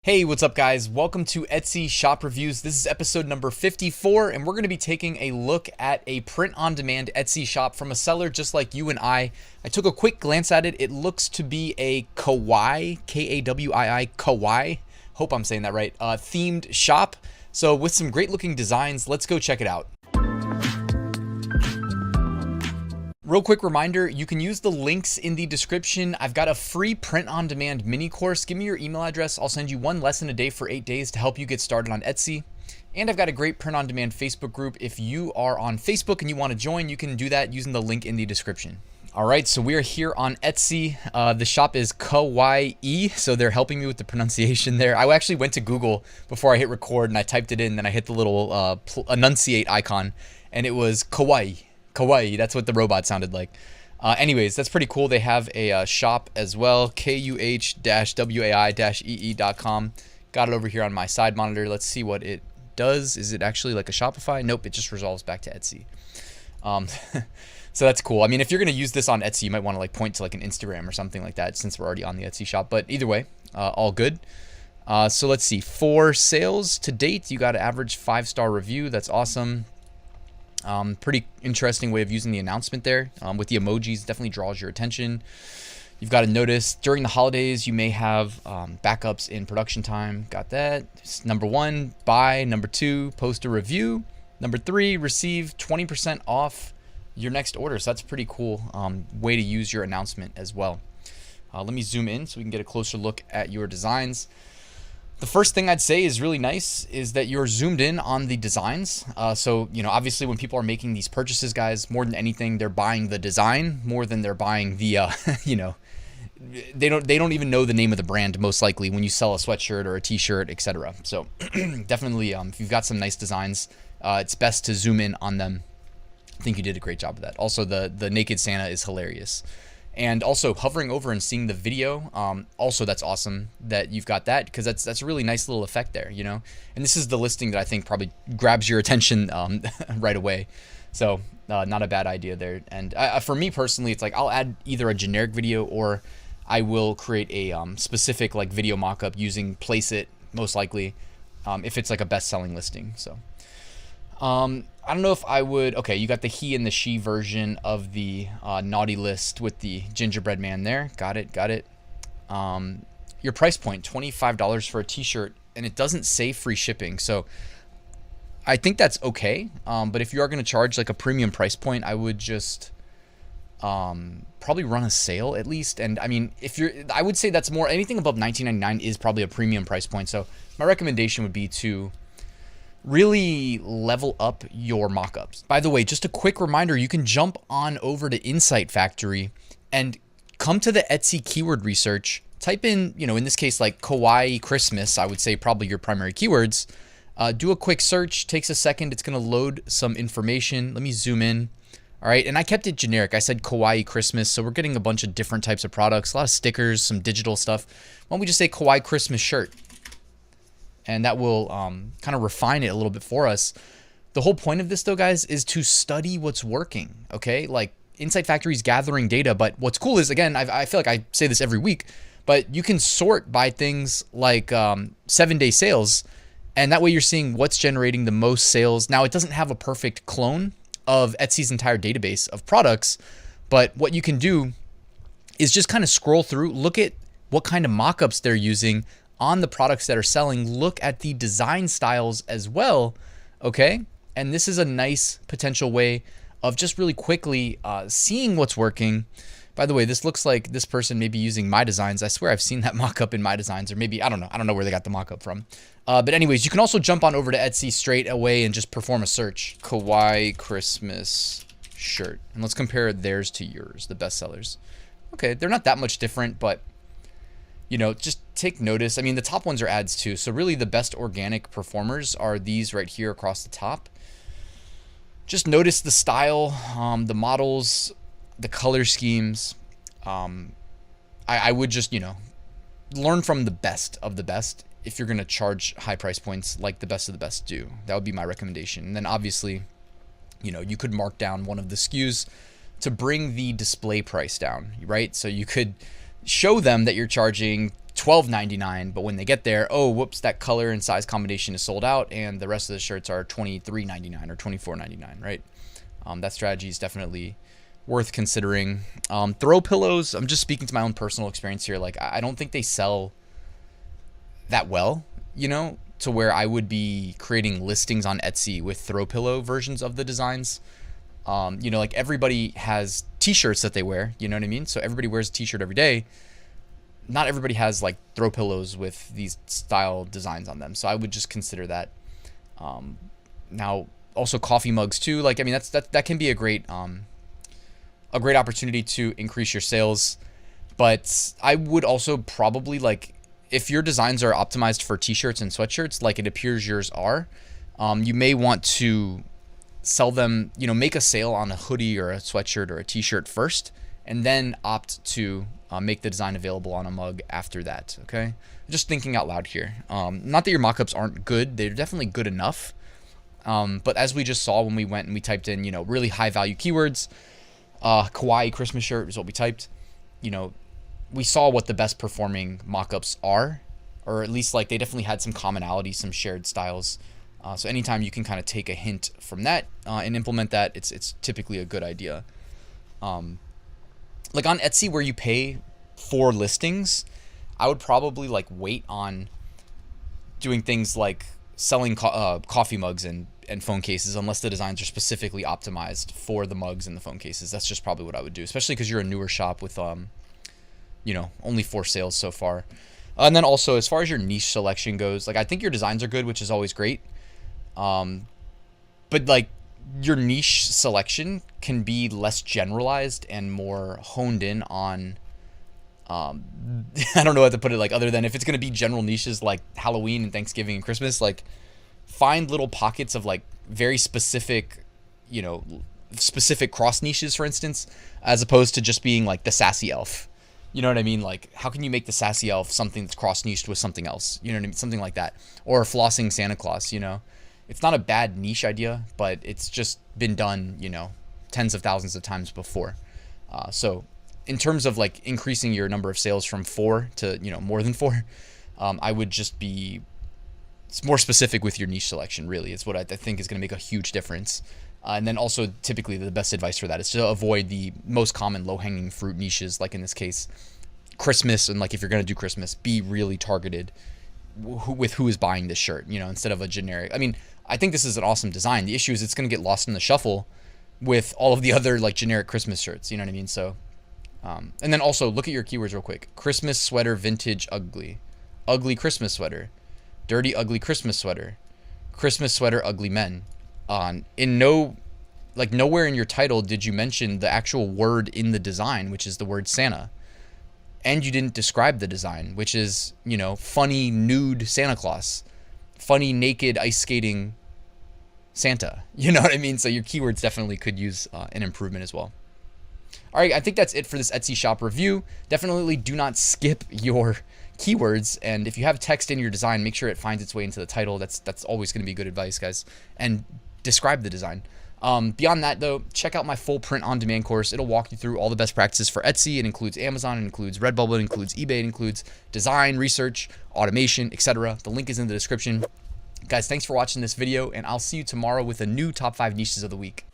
Hey, what's up guys? Welcome to Etsy Shop Reviews. This is episode number 54, and we're going to be taking a look at a print-on-demand Etsy shop from a seller just like you and I. I took a quick glance at it. It looks to be a kawaii, K-A-W-I-I, kawaii, hope I'm saying that right, themed shop. So with some great looking designs, let's go check it out. Real quick reminder, you can use the links in the description. I've got a free print-on-demand mini course. Give me your email address. I'll send you one lesson a day for 8 days to help you get started on Etsy. And I've got a great print-on-demand Facebook group. If you are on Facebook and you want to join, you can do that using the link in the description. All right, so we are here on Etsy. The shop is kawaii, so they're helping me with the pronunciation there. I actually went to Google before I hit record and I typed it in, then I hit the little enunciate icon, and it was kawaii. Kawaii, that's what the robot sounded like. Anyways, that's pretty cool. They have a shop as well, kuh-wai-ee.com. Got it over here on my side monitor. Let's see what it does. Is it actually like a Shopify? Nope, it just resolves back to Etsy. So that's cool. I mean, if you're going to use this on Etsy, you might want to like point to like an Instagram or something like that since we're already on the Etsy shop. But either way, all good. So let's see. For sales to date, you got an average 5-star review. That's awesome. Pretty interesting way of using the announcement there with the emojis. Definitely draws your attention. You've got to notice during the holidays you may have backups in production time. Got that. Number 1, buy. Number 2, post a review. Number 3, receive 20% off your next order. So that's a pretty cool way to use your announcement as well. Let me zoom in so we can get a closer look at your designs. The first thing I'd say is really nice is that you're zoomed in on the designs. So, you know, obviously when people are making these purchases, guys, more than anything, they're buying the design more than they're buying the, you know, they don't even know the name of the brand most likely when you sell a sweatshirt or a t-shirt, etc. So definitely, if you've got some nice designs, it's best to zoom in on them. I think you did a great job of that. Also, the naked Santa is hilarious. And also hovering over and seeing the video, also that's awesome that you've got that, because that's a really nice little effect there, you know. And this is the listing that I think probably grabs your attention right away. So not a bad idea there. And for me personally, it's like I'll add either a generic video or I will create a specific like video mockup using Placeit most likely if it's like a best-selling listing. So I don't know if I would. Okay, you got the he and the she version of the naughty list with the gingerbread man there. Got it. Your price point, $25 for a t-shirt, and it doesn't say free shipping. So I think that's okay. But if you are going to charge like a premium price point, I would just probably run a sale at least. And I mean, I would say that's more, anything above $19.99 is probably a premium price point. So my recommendation would be to really level up your mockups. By the way, just a quick reminder, you can jump on over to Insight Factory and come to the Etsy keyword research, type in, you know, in this case, like kawaii Christmas, I would say probably your primary keywords. Do a quick search, takes a second. It's going to load some information. Let me zoom in. All right. And I kept it generic. I said kawaii Christmas. So we're getting a bunch of different types of products, a lot of stickers, some digital stuff. Why don't we just say kawaii Christmas shirt? And that will kind of refine it a little bit for us. The whole point of this, though, guys, is to study what's working, okay? Like, Insight Factory is gathering data, but what's cool is, again, I feel like I say this every week, but you can sort by things like 7-day sales, and that way you're seeing what's generating the most sales. Now, it doesn't have a perfect clone of Etsy's entire database of products, but what you can do is just kind of scroll through, look at what kind of mockups they're using on the products that are selling, look at the design styles as well, okay? And this is a nice potential way of just really quickly seeing what's working. By the way, this looks like this person may be using MyDesigns. I swear I've seen that mockup in MyDesigns, or maybe, I don't know where they got the mockup from. But anyways, you can also jump on over to Etsy straight away and just perform a search. Kawaii Christmas shirt. And let's compare theirs to yours, the best sellers. Okay, they're not that much different, but you know, just take notice. I mean, the top ones are ads too. So really the best organic performers are these right here across the top. Just notice the style, the models, the color schemes. I would just, you know, learn from the best of the best if you're going to charge high price points like the best of the best do. That would be my recommendation. And then obviously, you know, you could mark down one of the SKUs to bring the display price down, right? So you could show them that you're charging $12.99, but when they get there, oh, whoops, that color and size combination is sold out, and the rest of the shirts are $23.99 or $24.99, right? That strategy is definitely worth considering. Throw pillows, I'm just speaking to my own personal experience here. Like, I don't think they sell that well, you know, to where I would be creating listings on Etsy with throw pillow versions of the designs. You know, like everybody has t-shirts that they wear, you know what I mean? So everybody wears a t-shirt every day. Not everybody has like throw pillows with these style designs on them. So I would just consider that. Now also coffee mugs too. Like, I mean, that can be a great opportunity to increase your sales. But I would also probably, like, if your designs are optimized for t-shirts and sweatshirts, like it appears yours are, you may want to sell them, you know, make a sale on a hoodie or a sweatshirt or a t-shirt first, and then opt to make the design available on a mug after that, okay? Just thinking out loud here. Not that your mockups aren't good, they're definitely good enough. But as we just saw when we went and we typed in, you know, really high value keywords, kawaii Christmas shirt is what we typed, you know, we saw what the best performing mockups are, or at least like they definitely had some commonality, some shared styles. So anytime you can kind of take a hint from that and implement that, it's typically a good idea. Like on Etsy where you pay for listings, I would probably like wait on doing things like selling coffee mugs and phone cases unless the designs are specifically optimized for the mugs and the phone cases. That's just probably what I would do, especially because you're a newer shop with you know, only 4 sales so far. And then also as far as your niche selection goes, like I think your designs are good, which is always great. But like your niche selection can be less generalized and more honed in on, I don't know how to put it, like other than if it's going to be general niches like Halloween and Thanksgiving and Christmas, like find little pockets of like very specific, you know, specific cross niches, for instance, as opposed to just being like the sassy elf. You know what I mean? Like, how can you make the sassy elf something that's cross-niched with something else? You know what I mean? Something like that. Or flossing Santa Claus, you know? It's not a bad niche idea, but it's just been done, you know, tens of thousands of times before. So in terms of, like, increasing your number of sales from 4 to, you know, more than 4, I would just be more specific with your niche selection, really. It's what I think is going to make a huge difference. And then also typically the best advice for that is to avoid the most common low-hanging fruit niches, like in this case, Christmas. And like if you're going to do Christmas, be really targeted with who is buying this shirt, you know, instead of a generic. I mean, I think this is an awesome design. The issue is it's going to get lost in the shuffle with all of the other like generic Christmas shirts, you know what I mean? So, and then also look at your keywords real quick. Christmas sweater, vintage, ugly. Ugly Christmas sweater. Dirty, ugly Christmas sweater. Christmas sweater, ugly men. Nowhere in your title did you mention the actual word in the design, which is the word Santa. And you didn't describe the design, which is, you know, funny nude Santa Claus, funny naked ice skating Santa. You know what I mean? So your keywords definitely could use an improvement as well. All right, I think that's it for this Etsy shop review. Definitely do not skip your keywords, and if you have text in your design, make sure it finds its way into the title. That's always going to be good advice, guys. And describe the design. Beyond that, though, check out my full print on demand course. It'll walk you through all the best practices for Etsy. It includes Amazon, it includes Redbubble, it includes eBay, it includes design, research, automation, etc. The link is in the description. Guys, thanks for watching this video, and I'll see you tomorrow with a new top 5 niches of the week.